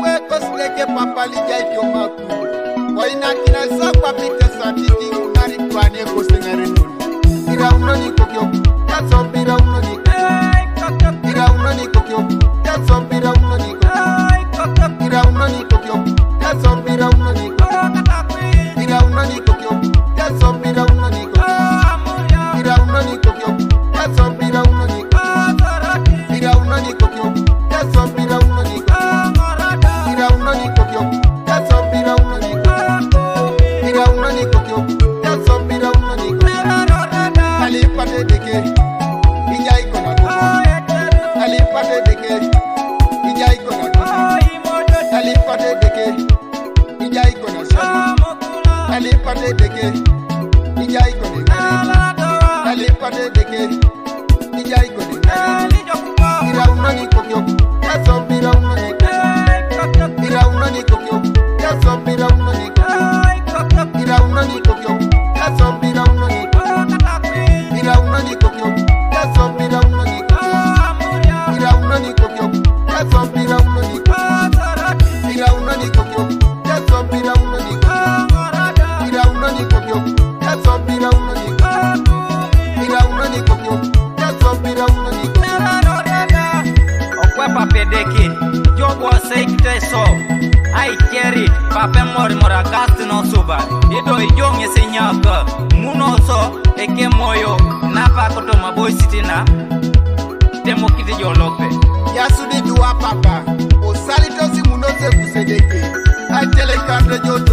Weko sleke papa lijai kiomaku. Waina kina sakwa pite satiti unari kwane kosengare nuni. Ira unoni kokyo, yaso bira unoni kokyo. Ira unoni kokyo, yaso bira unoni kokyo. Ira unoni kokyo, yaso bira unoni kokyo. Ira unoni kokyo, yaso bira unoni kokyo. Ira unoni kokyo, yaso bira unoni kokyo. Ira unoni kokyo, yaso bira unoni kokyo. Ira unoni kokyo, yaso bira unoni kokyo. Ira unoni kokyo, yaso bira unoni kokyo. Ali pate deke, ijai kona kokyo. Ali pate deke, ijai kona kokyo. Ali pate deke, ijai kona shani. Ali pate deke, ijai kona ngare. Ali pate deke, ijai kona ngare. Ira unoni kokyo, yaso bira unoni kokyo. Ira unoni kokyo, yaso bira unoni kokyo. Ira unoni kokyo, yaso bira unoni kokyo. Ira unoni kokyo, yaso bira unoni kokyo. Ira unoni kokyo, yaso bira unoni kokyo. Ira unoni kokyo, yaso bira unoni kokyo. Ira unoni kokyo, yaso bira unoni kokyo. Ira unoni kokyo, yaso bira unoni kokyo. Okwe pape deke, jobo seikte so. Ai keri, pape mori mora gasti no suba. Ido ijonge se nyaka, muno so, eke moyo. Napa koto maboy sitina, temo kiti jolope. Yasudi dua papa, o salito si munose kusedeke. Atele kandre joto.